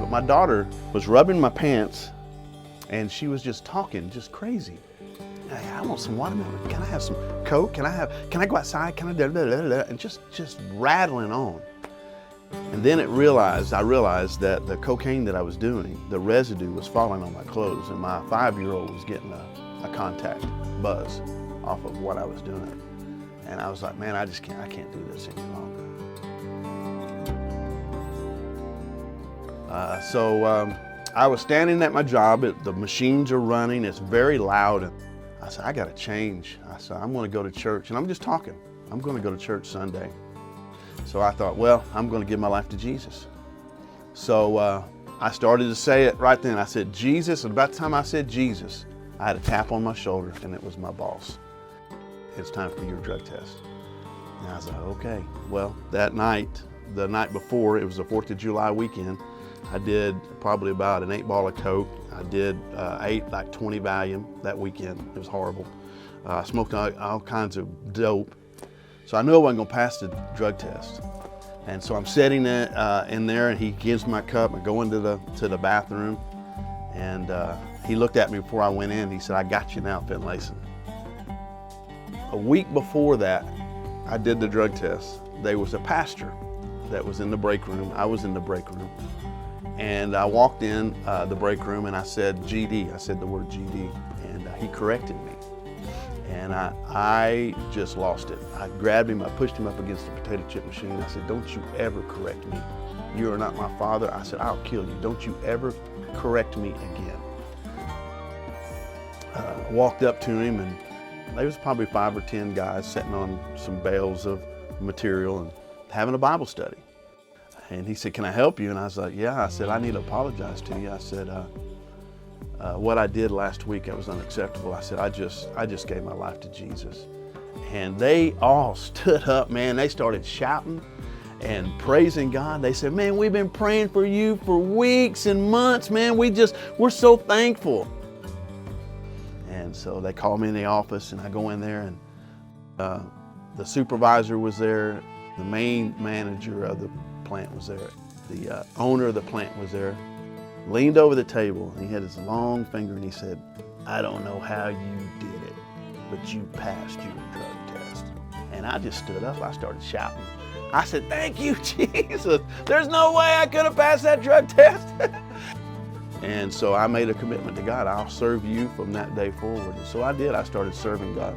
but my daughter was rubbing my pants and she was just talking, just crazy. Hey, I want some watermelon. Can I have some Coke? Can I go outside? Can I da, da, da, da, and just rattling on. And then I realized that the cocaine that I was doing, the residue was falling on my clothes, and my 5-year-old was getting a contact buzz off of what I was doing. And I was like, man, I can't do this any longer. So I was standing at my job, the machines are running, it's very loud. And I said, I gotta change. I said, I'm gonna go to church, and I'm just talking. I'm gonna go to church Sunday. So I thought, well, I'm gonna give my life to Jesus. So I started to say it right then. I said, Jesus, and about the time I said Jesus, I had a tap on my shoulder, and it was my boss. It's time for your drug test. And I was like, okay. Well, that night, the night before, it was the 4th of July weekend, I did probably about an 8 ball of Coke. I did ate like 20 Valium that weekend. It was horrible. I smoked all kinds of dope. So I knew I wasn't gonna pass the drug test. And so I'm sitting in there, and he gives me my cup. I go into the bathroom, and he looked at me before I went in. He said, I got you now, Finlayson. A week before that, I did the drug test. There was a pastor that was in the break room. I was in the break room. And I walked in the break room, and I said GD. I said the word GD, and he corrected me. And I just lost it. I grabbed him, I pushed him up against the potato chip machine. I said, don't you ever correct me. You are not my father. I said, I'll kill you. Don't you ever correct me again. Walked up to him, and there was probably 5 or 10 guys sitting on some bales of material and having a Bible study. And he said, can I help you? And I was like, yeah. I said, I need to apologize to you. I said, what I did last week, that was unacceptable. I said, I just gave my life to Jesus. And they all stood up, man. They started shouting and praising God. They said, man, we've been praying for you for weeks and months, man. We're so thankful. And so they called me in the office, and I go in there, and the supervisor was there. The main manager of the plant was there. The owner of the plant was there. Leaned over the table, and he had his long finger, and he said, I don't know how you did it, but you passed your drug test. And I just stood up. I started shouting. I said, thank you, Jesus. There's no way I could have passed that drug test. And so I made a commitment to God. I'll serve you from that day forward. And so I did. I started serving God.